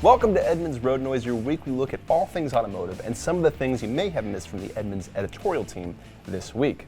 Welcome to Edmunds RoadNoise, your weekly look at all things automotive and some of the things you may have missed from the Edmunds editorial team this week.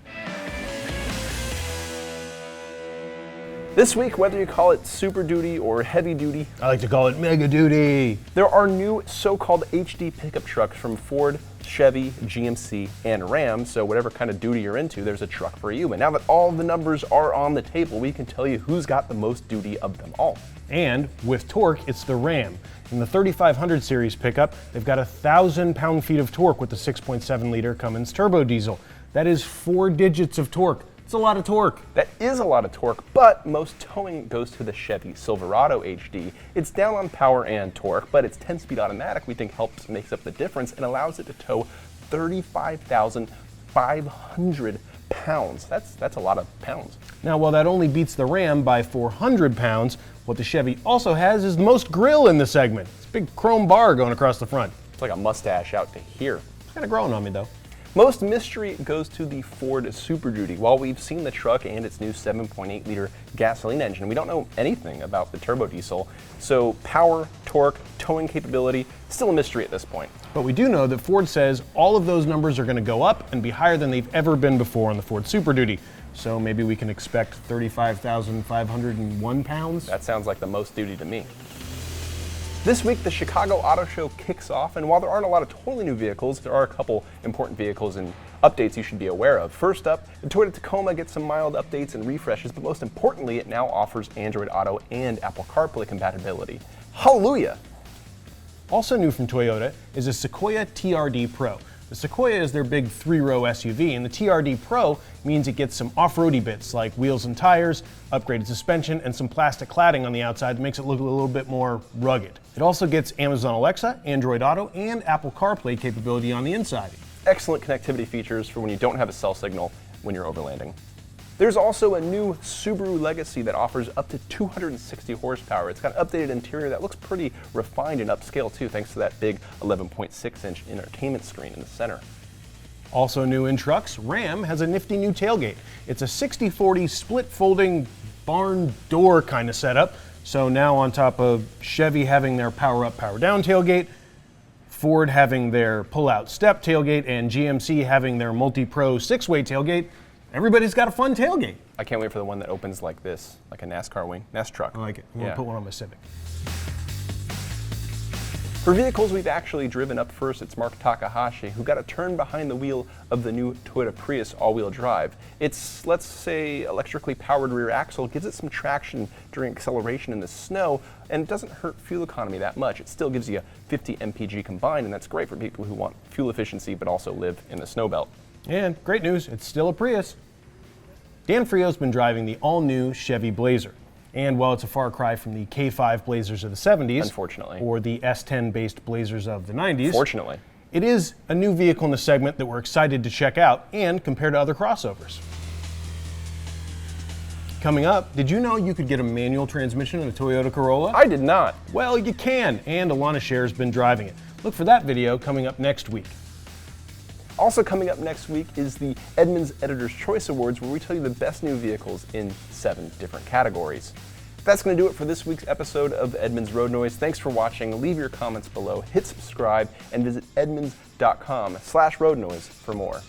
This week, whether you call it Super Duty or Heavy Duty, I like to call it Mega Duty. There are new so-called HD pickup trucks from Ford, Chevy, GMC, and Ram, so whatever kind of duty you're into, there's a truck for you. And now that all the numbers are on the table, we can tell you who's got the most duty of them all. And with torque, it's the Ram. In the 3500 series pickup, they've got 1,000 pound-feet of torque with the 6.7 liter Cummins turbo diesel. That is 4 digits of torque. It's a lot of torque. That is a lot of torque, but most towing goes to the Chevy Silverado HD. It's down on power and torque, but its 10-speed automatic we think makes up the difference and allows it to tow 35,500 pounds. That's a lot of pounds. Now, while that only beats the Ram by 400 pounds, what the Chevy also has is the most grille in the segment. It's a big chrome bar going across the front. It's like a mustache out to here. It's kind of growing on me, though. Most mystery goes to the Ford Super Duty. While we've seen the truck and its new 7.8 liter gasoline engine, we don't know anything about the turbo diesel. So power, torque, towing capability, still a mystery at this point. But we do know that Ford says all of those numbers are going to go up and be higher than they've ever been before on the Ford Super Duty. So maybe we can expect 35,501 pounds? That sounds like the most duty to me. This week, the Chicago Auto Show kicks off, and while there aren't a lot of totally new vehicles, there are a couple important vehicles and updates you should be aware of. First up, the Toyota Tacoma gets some mild updates and refreshes, but most importantly, it now offers Android Auto and Apple CarPlay compatibility. Hallelujah! Also new from Toyota is a Sequoia TRD Pro. The Sequoia is their big 3-row SUV, and the TRD Pro means it gets some off-roady bits like wheels and tires, upgraded suspension, and some plastic cladding on the outside that makes it look a little bit more rugged. It also gets Amazon Alexa, Android Auto, and Apple CarPlay capability on the inside. Excellent connectivity features for when you don't have a cell signal when you're overlanding. There's also a new Subaru Legacy that offers up to 260 horsepower. It's got an updated interior that looks pretty refined and upscale too, thanks to that big 11.6-inch entertainment screen in the center. Also new in trucks, Ram has a nifty new tailgate. It's a 60/40 split folding barn door kind of setup. So now on top of Chevy having their power up, power down tailgate, Ford having their pull out step tailgate, and GMC having their multi-pro 6-way tailgate, everybody's got a fun tailgate. I can't wait for the one that opens like this, like a NASCAR wing, NASCAR truck. I like it. I'm gonna put one on my Civic. For vehicles we've actually driven up first, it's Mark Takahashi, who got a turn behind the wheel of the new Toyota Prius all-wheel drive. Its, let's say, electrically powered rear axle gives it some traction during acceleration in the snow, and it doesn't hurt fuel economy that much. It still gives you a 50 mpg combined, and that's great for people who want fuel efficiency but also live in the snow belt. And great news, it's still a Prius. Dan Frio's been driving the all-new Chevy Blazer. And while it's a far cry from the K5 Blazers of the 70s, unfortunately, or the S10-based Blazers of the 90s, fortunately, it is a new vehicle in the segment that we're excited to check out and compare to other crossovers. Coming up, did you know you could get a manual transmission in a Toyota Corolla? I did not. Well, you can, and Alana Scher's been driving it. Look for that video coming up next week. Also coming up next week is the Edmunds Editor's Choice Awards, where we tell you the best new vehicles in 7 different categories. That's going to do it for this week's episode of Edmunds RoadNoise. Thanks for watching. Leave your comments below, hit subscribe, and visit edmunds.com/roadnoise for more.